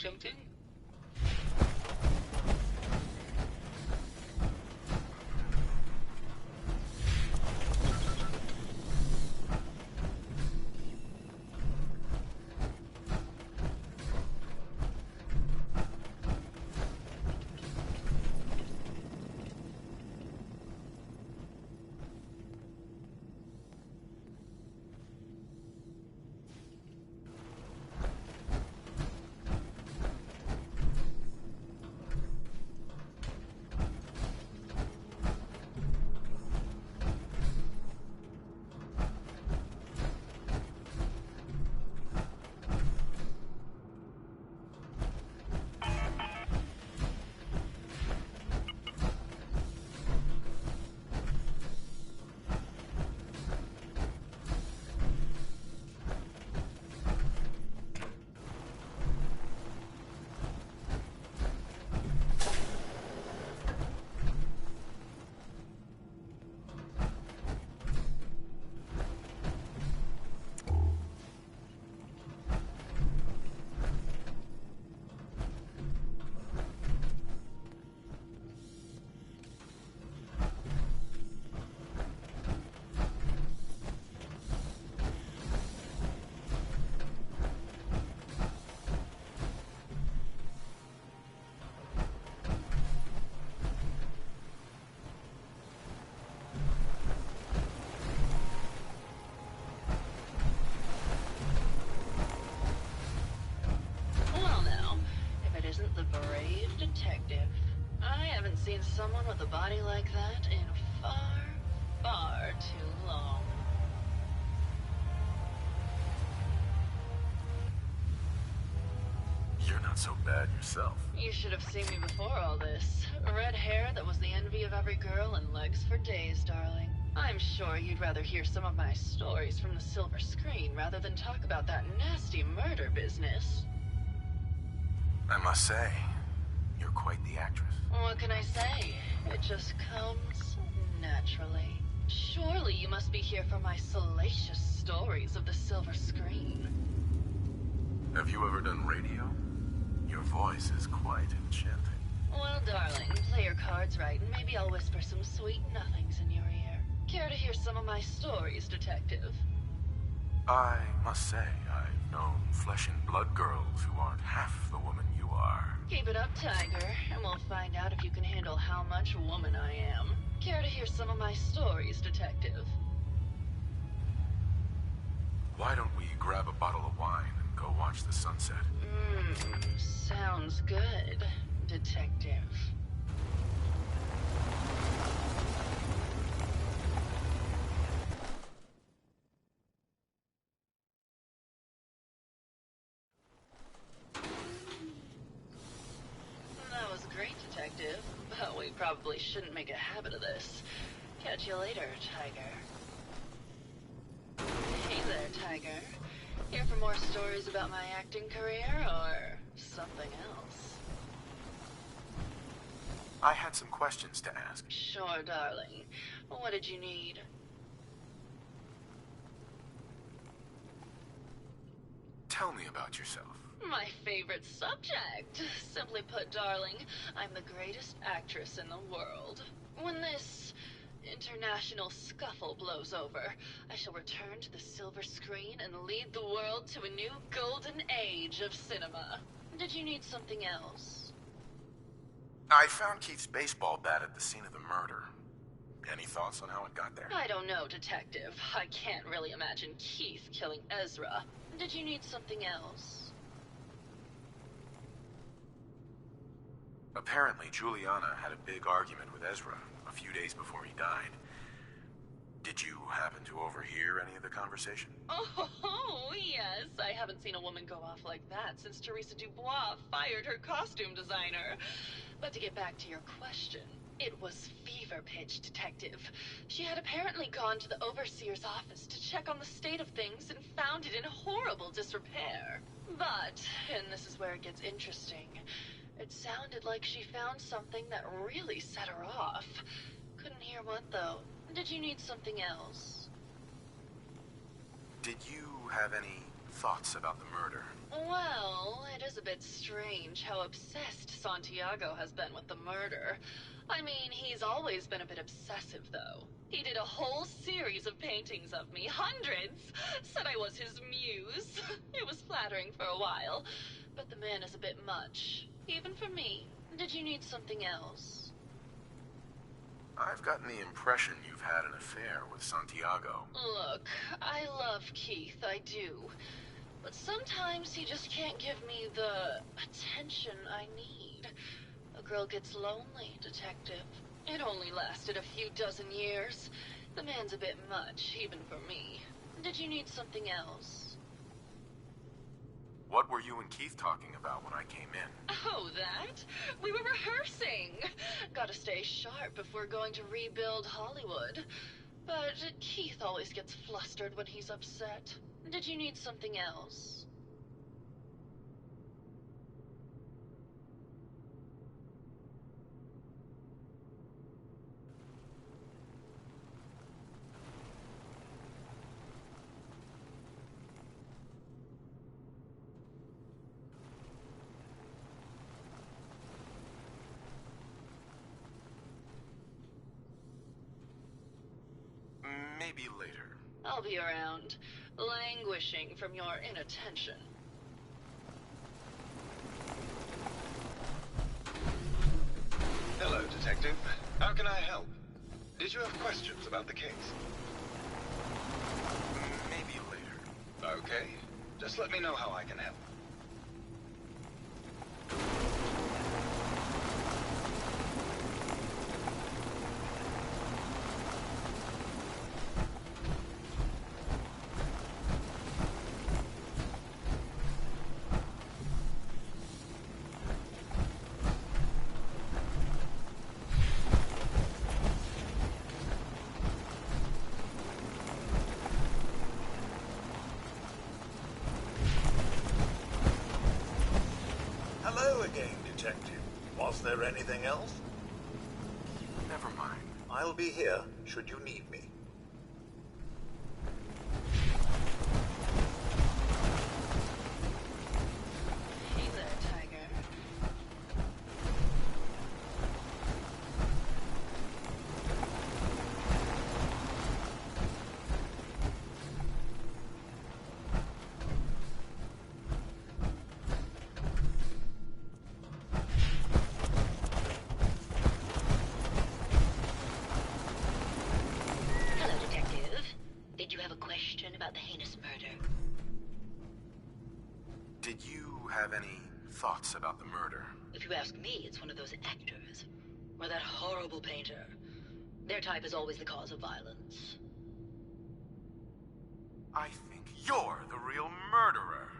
something? Seen someone with a body like that in far, far too long. You're not so bad yourself. You should have seen me before all this. Red hair that was the envy of every girl and legs for days, darling. I'm sure you'd rather hear some of my stories from the silver screen rather than talk about that nasty murder business. I must say, you're quite the actress. What can I say? It just comes naturally. Surely you must be here for my salacious stories of the silver screen. Have you ever done radio? Your voice is quite enchanting. Well, darling, play your cards right and maybe I'll whisper some sweet nothings in your ear. Care to hear some of my stories, detective? I must say, I've known flesh and blood girls who aren't half the woman you are. Keep it up, Tiger, and we'll find out if you can handle how much woman I am. Care to hear some of my stories, detective? Why don't we grab a bottle of wine and go watch the sunset? Sounds good, detective. That was great, detective, but we probably shouldn't make a habit of this. Catch you later, Tiger. Hey there, Tiger. Here for more stories about my acting career, or something else? I had some questions to ask. Sure, darling. What did you need? Tell me about yourself. My favorite subject. Simply put, darling, I'm the greatest actress in the world. When this international scuffle blows over, I shall return to the silver screen and lead the world to a new golden age of cinema. Did you need something else? I found Keith's baseball bat at the scene of the murder. Any thoughts on how it got there? I don't know, detective. I can't really imagine Keith killing Ezra. Did you need something else? Apparently, Juliana had a big argument with Ezra a few days before he died. Did you happen to overhear any of the conversation? Oh, yes. I haven't seen a woman go off like that since Teresa Dubois fired her costume designer. But to get back to your question, it was fever pitch, detective. She had apparently gone to the overseer's office to check on the state of things and found it in horrible disrepair. But, and this is where it gets interesting, it sounded like she found something that really set her off. Couldn't hear what, though. Did you need something else? Did you have any thoughts about the murder? Well, it is a bit It's strange how obsessed Santiago has been with the murder. I mean, he's always been a bit obsessive, though. He did a whole series of paintings of me, hundreds. Said I was his muse. It was flattering for a while, but the man is a bit much, even for me. Did you need something else? I've gotten the impression you've had an affair with Santiago. Look, I love Keith, I do. But sometimes he just can't give me the attention I need. A girl gets lonely, Detective. It only lasted a few dozen years. The man's a bit much, even for me. Did you need something else? What were you and Keith talking about when I came in? Oh, that? We were rehearsing. Gotta stay sharp if we're going to rebuild Hollywood. But Keith always gets flustered when he's upset. Did you need something else? Maybe later. I'll be around, languishing from your inattention. Hello, Detective. How can I help? Did you have questions about the case? Maybe later. Okay. Just let me know how I can help. Was there anything else? Never mind. I'll be here, should you need me. Hey there, Tiger. Did you have any thoughts about the murder? If you ask me, it's one of those actors. Or that horrible painter. Their type is always the cause of violence. I think you're the real murderer.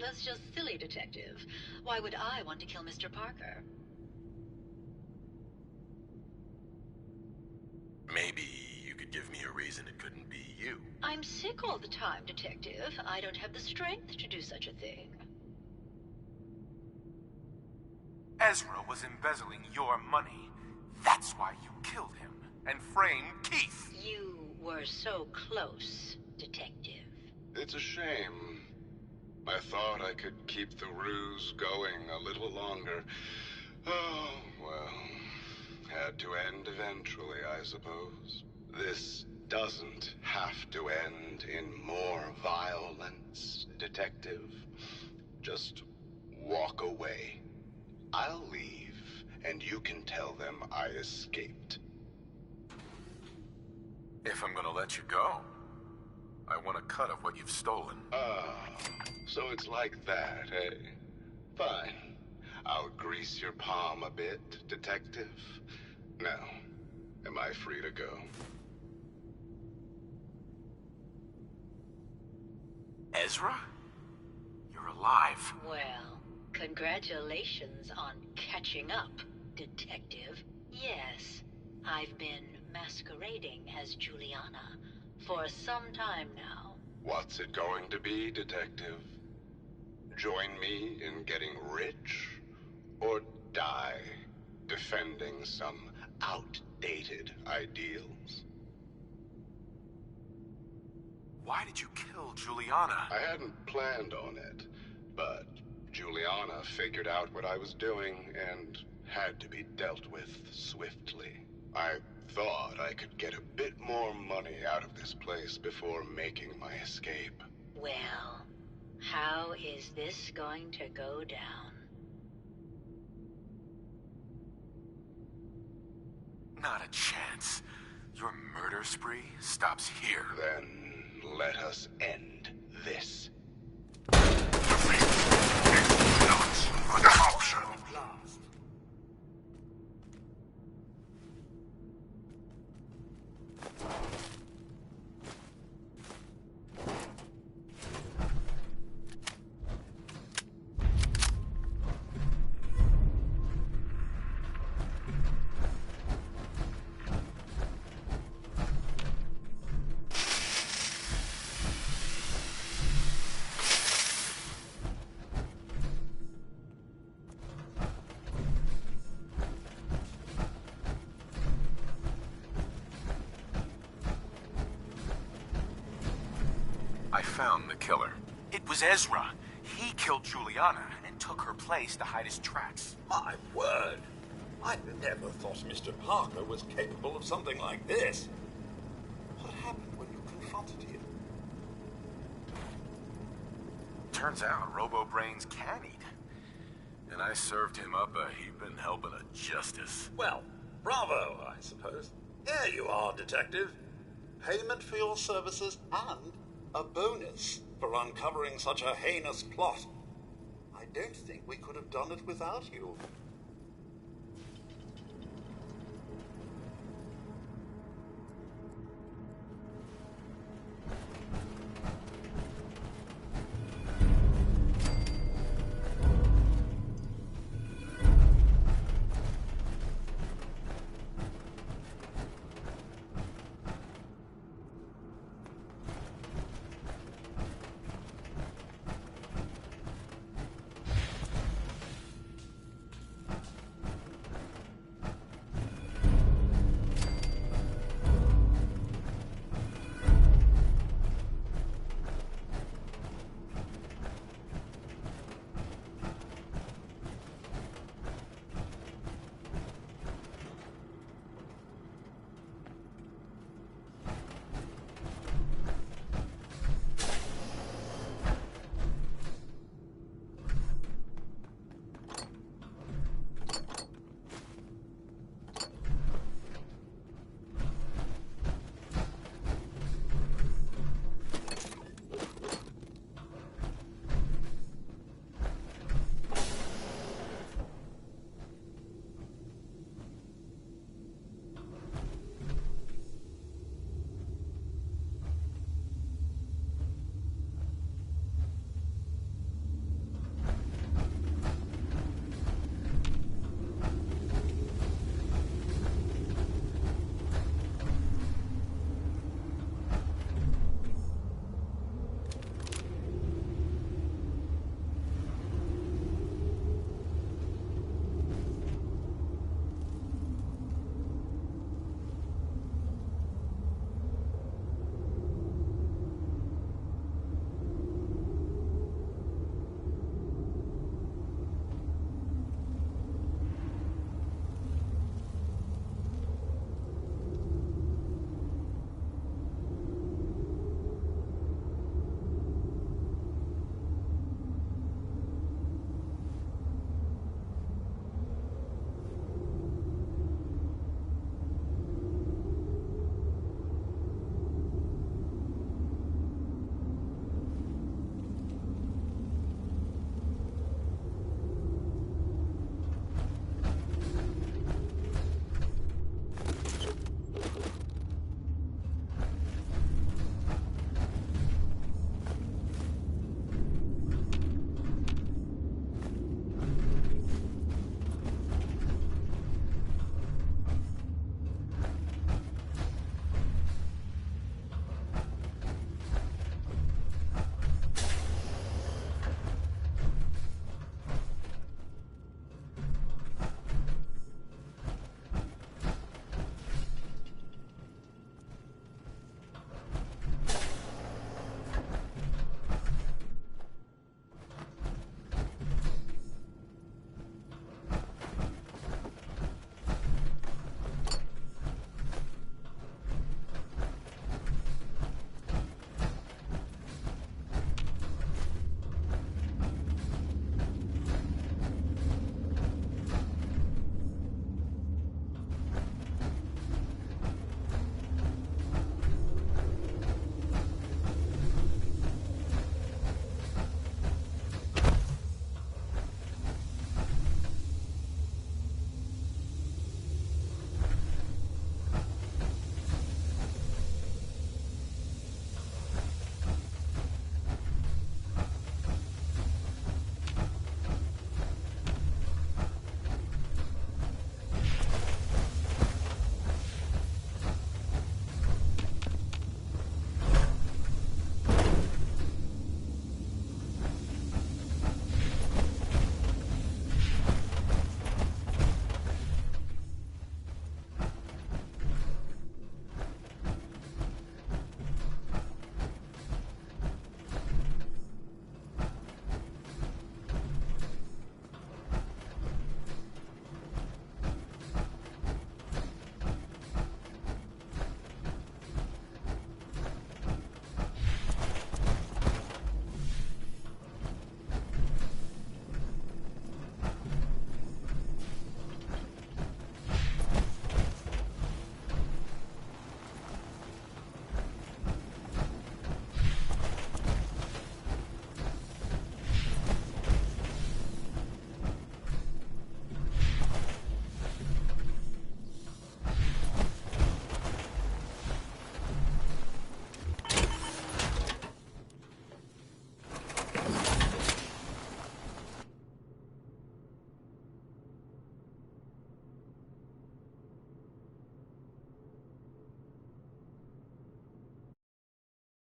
That's just silly, Detective. Why would I want to kill Mr. Parker? Maybe you could give me a reason it couldn't be you. I'm sick all the time, Detective. I don't have the strength to do such a thing. Ezra was embezzling your money. That's why you killed him and framed Keith. You were so close, Detective. It's a shame. I thought I could keep the ruse going a little longer. Oh, well. Had to end eventually, I suppose. This doesn't have to end in more violence, Detective. Just walk away. I'll leave, and you can tell them I escaped. If I'm gonna let you go, I want a cut of what you've stolen. So it's like that, eh? Fine. I'll grease your palm a bit, Detective. Now, am I free to go? Ezra? You're alive. Well, congratulations on catching up, Detective. Yes, I've been masquerading as Juliana for some time now. What's it going to be, Detective? Join me in getting rich? Or die defending some outdated ideals? Why did you kill Juliana? I hadn't planned on it, but Juliana figured out what I was doing and had to be dealt with swiftly. I thought I could get a bit more money out of this place before making my escape. Well, how is this going to go down? Not a chance. Your murder spree stops here. Then let us end this. Defeat is not an option. I found the killer. It was Ezra. He killed Juliana and took her place to hide his tracks. My word! I never thought Mr. Parker was capable of something like this. What happened when you confronted him? Turns out Robo-Brains can eat. And I served him up a heaping helping of justice. Well, bravo, I suppose. Here you are, Detective. Payment for your services and a bonus for uncovering such a heinous plot. I don't think we could have done it without you.